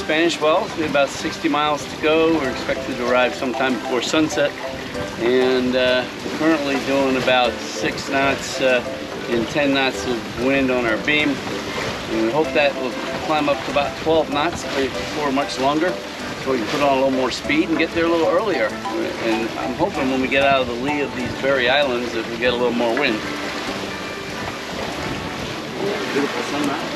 Spanish Wells. We have about 60 miles to go. We're expected to arrive sometime before sunset. And currently doing about 6 knots and 10 knots of wind on our beam. And we hope that will climb up to about 12 knots before much longer, so we can put on a little more speed and get there a little earlier. And I'm hoping when we get out of the lee of these berry islands that we get a little more wind. Beautiful sunrise.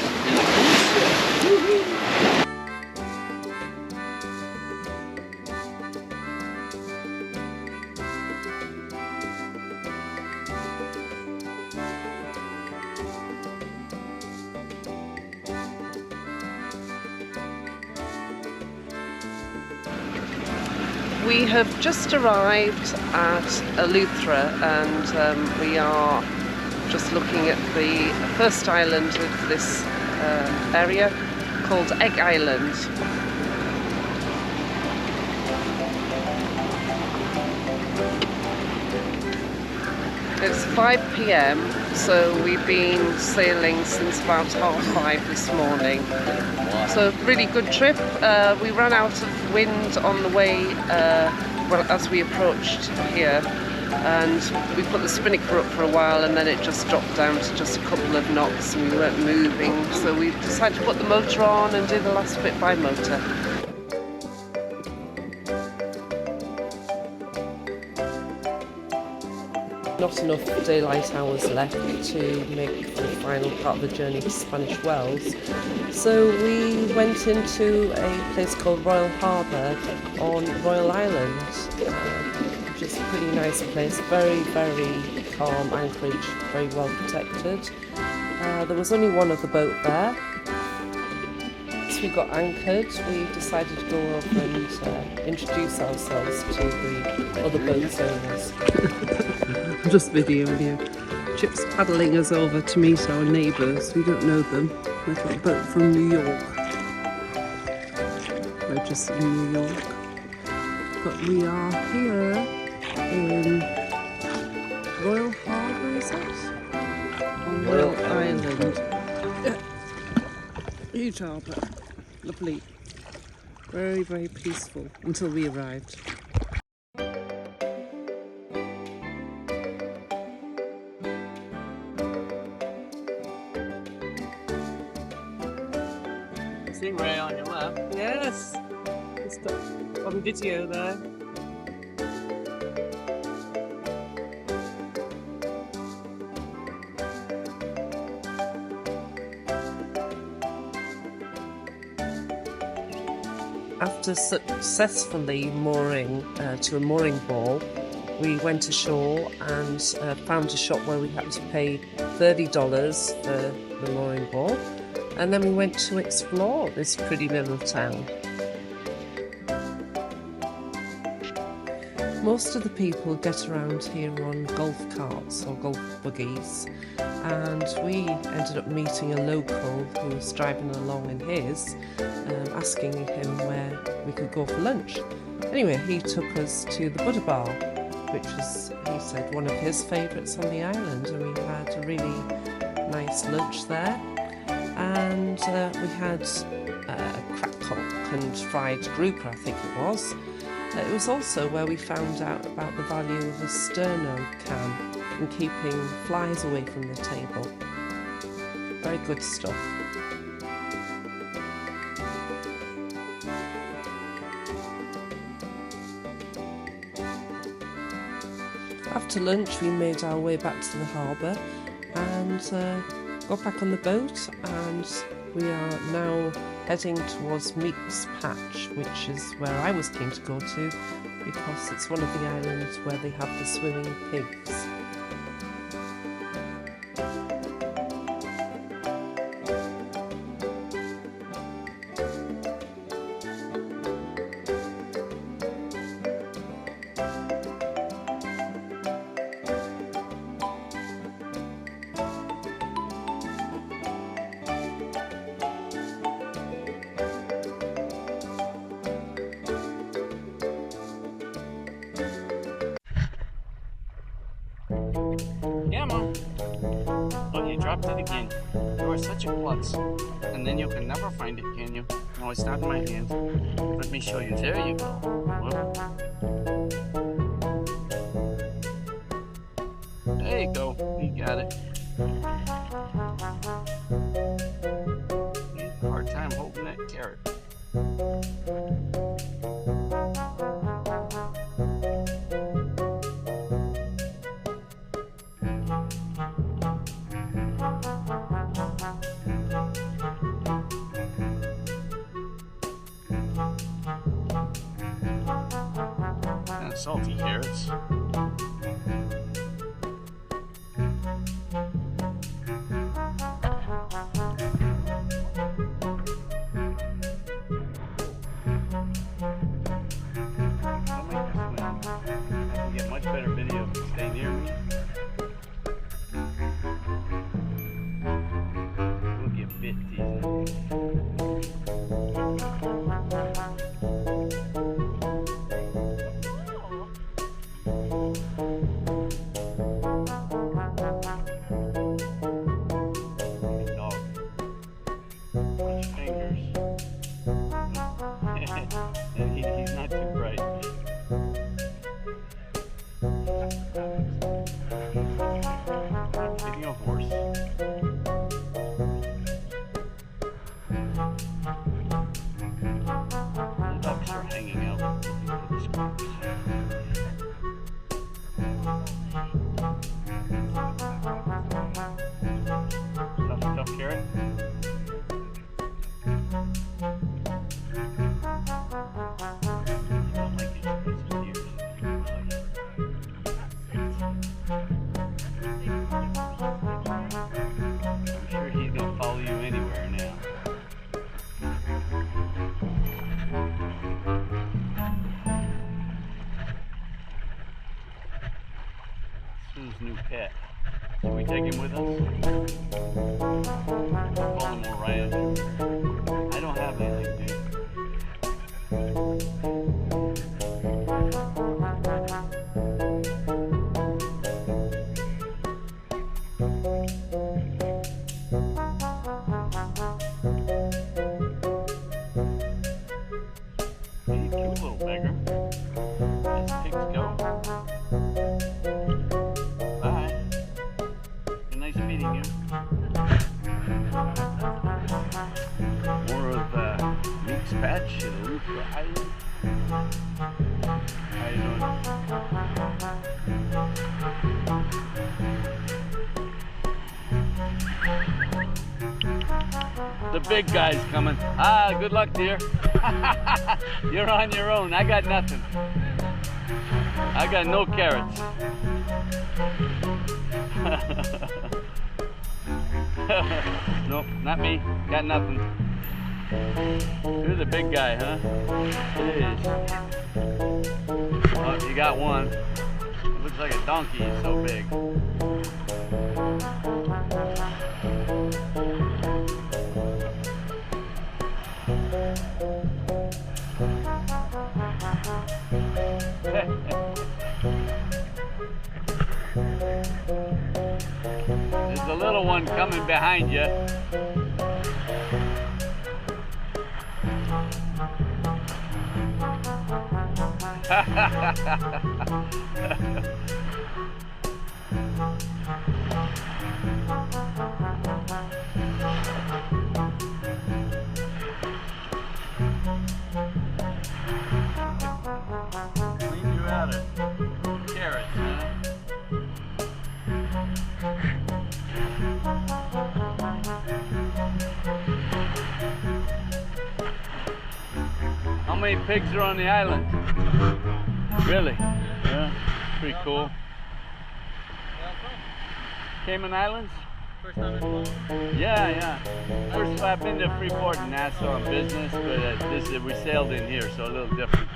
We have just arrived at Eleuthera, and we are just looking at the first island of this area called Egg Island. It's 5 p.m, so we've been sailing since about 5:30 this morning. So really good trip. We ran out of wind on the way well, as we approached here, and we put the spinnaker up for a while, and then it just dropped down to just a couple of knots and we weren't moving, so we decided to put the motor on and do the last bit by motor. Not enough daylight hours left to make the final part of the journey to Spanish Wells, so we went into a place called Royal Harbour on Royal Island, which is a pretty nice place. Very, very calm anchorage, very well protected. There was only one other boat there. Once we got anchored, we decided to go over and introduce ourselves to the other boat owners. I'm just videoing you. Chip's paddling us over to meet our neighbours. We don't know them. We've got a boat from New York. We're just in New York. But we are here in Royal Harbour, is it? On Royal Island. Huge harbour. Lovely. Very, very peaceful until we arrived. Stingray on your left. Yes, it's on video there. After successfully mooring to a mooring ball, we went ashore and found a shop where we had to pay $30 for the mooring ball. And then we went to explore this pretty little town. Most of the people get around here on golf carts or golf buggies, and we ended up meeting a local who was driving along in his, asking him where we could go for lunch. Anyway, he took us to the Buddha Bar, which was, he said, one of his favourites on the island, and we had a really nice lunch there. And we had crab cock and fried grouper, I think it was. It was also where we found out about the value of a sterno can and keeping flies away from the table. Very good stuff. After lunch we made our way back to the harbour and got back on the boat, and we are now heading towards Meek's Patch, which is where I was keen to go to because it's one of the islands where they have the swimming pigs. Yeah, Mom. Oh, you dropped it again. You are such a klutz. And then you can never find it, can you? No, it's not in my hand. Let me show you. There you go. Whoop. There you go. You got it. Hard time holding that carrot. Kind of salty carrots. Much better video if you stay near me. We'll get bit teasing. Dog. Bunch of fingers. And he's not too bright. Getting a horse. The ducks are hanging out looking for the squirrels. Tough carrot. Don't like it. It's ears. I'm sure he's gonna follow you anywhere now. Sue's new pet. Should we take him with us? Call him Orion. I don't have anything, dude. Hey, cute little beggar. As pigs go. Bye. Been nice meeting you. More of Meek's Patch at Eleuthera Island. How you doing? The big guy's coming. Ah, good luck, dear. You're on your own. I got nothing. I got no carrots. Nope, not me. Got nothing. You're the big guy, huh? Jeez. Oh, you got one. It looks like a donkey. He's so big. There's a little one coming behind you. Clean you out of carrots, huh? How many pigs are on the island? Really? Yeah, pretty cool. Cayman Islands? First time in Florida? Yeah. First, I've been to Freeport and Nassau on business, but we sailed in here, so a little different.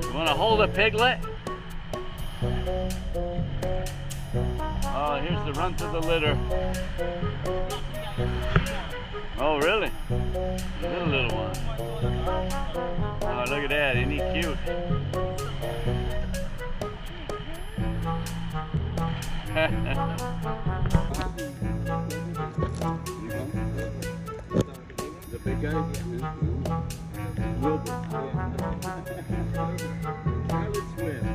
You want to hold a piglet? Oh, here's the run to the litter. Oh, really? Little one. Oh, look at that. Isn't he cute? Good. Wilbur. Charlotte Swift.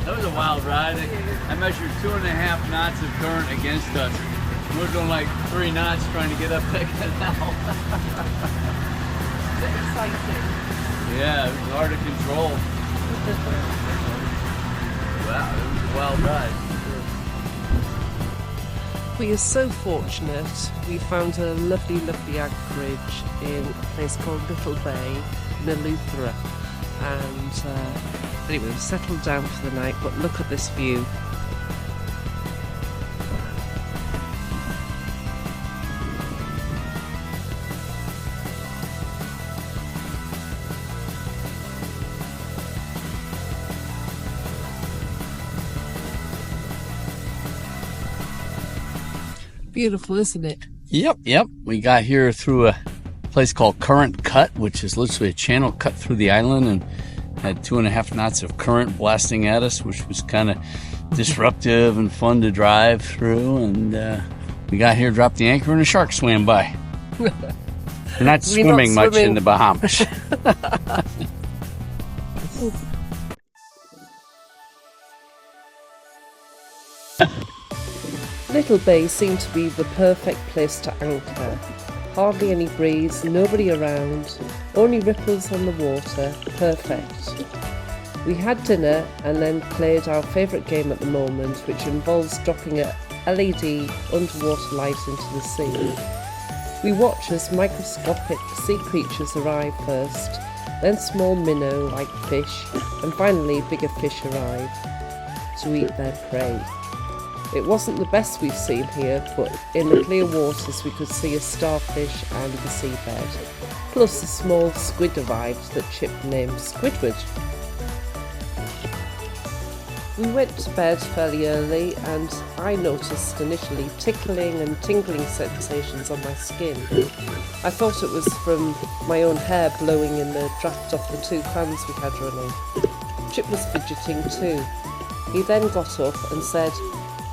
That was a wild ride. I measured 2.5 knots of current against us. We were doing like 3 knots trying to get up that canal. Exciting. Yeah, it was hard to control. Wow, it was a wild ride. We are so fortunate. We found a lovely, lovely anchorage in a place called Little Bay in Eleuthera. And anyway, we settled down for the night, but look at this view. Beautiful, isn't it? Yep. We got here through a place called Current Cut, which is literally a channel cut through the island, and had 2.5 knots of current blasting at us, which was kind of disruptive and fun to drive through. And we got here, dropped the anchor, and a shark swam by. We're not swimming much in the Bahamas. Little Bay seemed to be the perfect place to anchor. Hardly any breeze, nobody around, only ripples on the water. Perfect. We had dinner and then played our favourite game at the moment, which involves dropping a LED underwater light into the sea. We watch as microscopic sea creatures arrive first, then small minnow-like fish, and finally bigger fish arrive to eat their prey. It wasn't the best we've seen here, but in the clear waters we could see a starfish and the seabed, plus a small squid arrived that Chip named Squidward. We went to bed fairly early, and I noticed initially tickling and tingling sensations on my skin. I thought it was from my own hair blowing in the draft off the 2 fans we had running. Chip was fidgeting too. He then got up and said,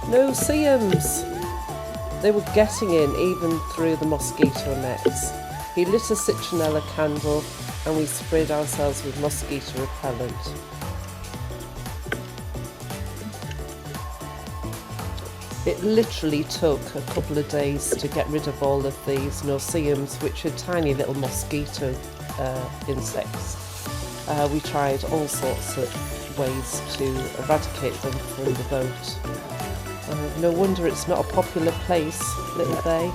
"No seams!" They were getting in even through the mosquito nets. He lit a citronella candle and we sprayed ourselves with mosquito repellent. It literally took a couple of days to get rid of all of these no-see-ums, which are tiny little mosquito insects. We tried all sorts of ways to eradicate them from the boat. No wonder it's not a popular place, Little Bay.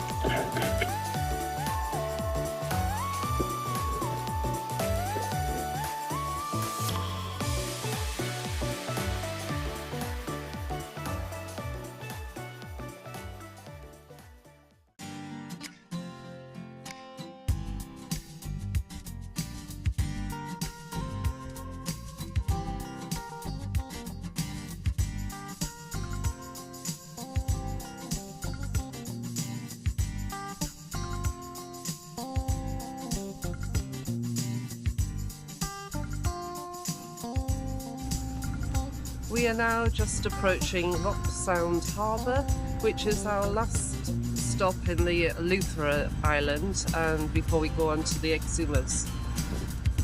We are now just approaching Rock Sound Harbour, which is our last stop in the Eleuthera island, and before we go on to the Exumas.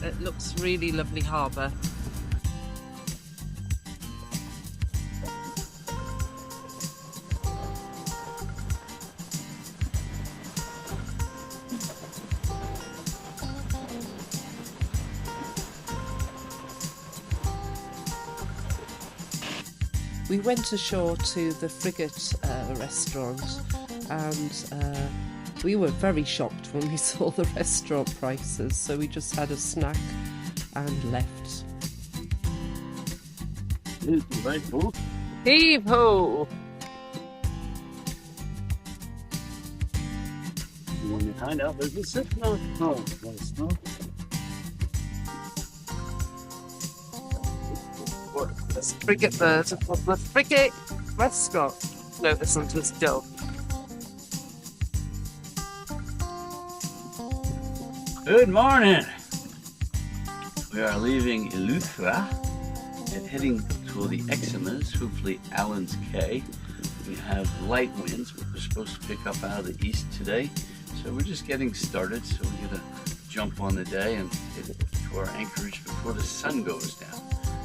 It looks really lovely harbour. We went ashore to the Frigate restaurant, and we were very shocked when we saw the restaurant prices, so we just had a snack and left. Heave ho! When you find out there's a signal, no, there's no. This frigate bird of the Frigate restaurant. No, this one was still. Good morning! We are leaving Eleuthera and heading to the Exumas, hopefully Allen's Cay. We have light winds, which we're supposed to pick up out of the east today. So we're just getting started, so we're gonna jump on the day and get to our anchorage before the sun goes down,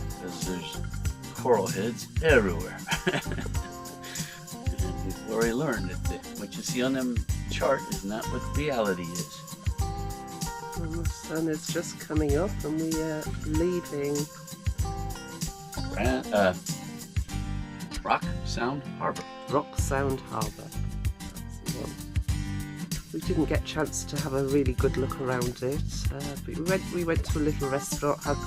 because there's coral heads everywhere. And we've already learned that what you see on them chart is not what reality is. And the sun is just coming up and we are leaving. Rock Sound Harbour. Rock Sound Harbour. That's the one. We didn't get a chance to have a really good look around it, but we went to a little restaurant, had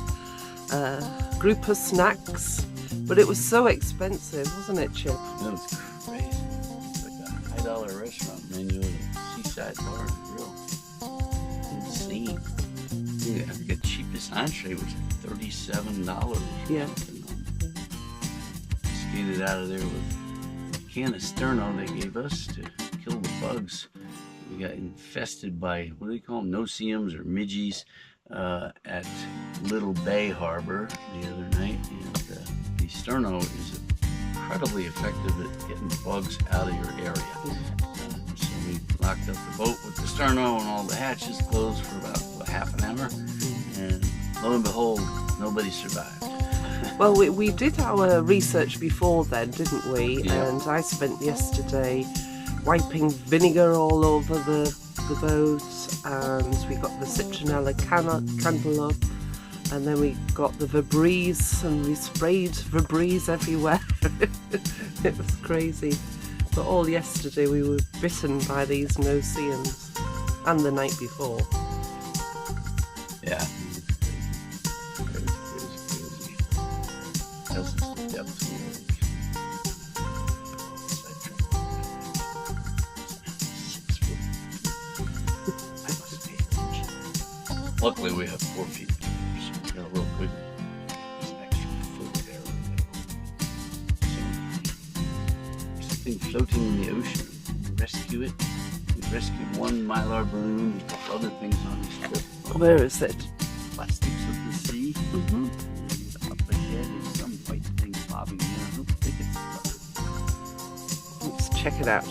a group of snacks, but it was so expensive, wasn't it, Chip? That was crazy. It's like a $5 restaurant menu at a seaside bar and grill. Insane. Yeah, I think the cheapest entree was $37. Yeah. Skated out of there with a can of sterno they gave us to kill the bugs. We got infested by, what do they call them, no-see-ums or midgies at Little Bay Harbor the other night. And the sterno is incredibly effective at getting bugs out of your area. So we locked up the boat with the sterno and all the hatches closed for about half an hour. And lo and behold, nobody survived. Well, we did our research before then, didn't we? Yeah. And I spent yesterday wiping vinegar all over the boat, and we got the citronella candle up, and then we got the Febreze, and we sprayed Febreze everywhere. It was crazy. But all yesterday we were bitten by these no-see-ums, and the night before. Yeah. Crazy. That's the depth of the lake. I must pay attention. Luckily, we have 4 feet. So, real quick, there's an extra foot there. So, there's something floating in the ocean. Rescue it. We rescued one mylar balloon, a couple other things on this trip. Where is it? Plastics of the sea. Mm-hmm. And up ahead is some white thing bobbing there. I don't think it's a butter. Let's check it out.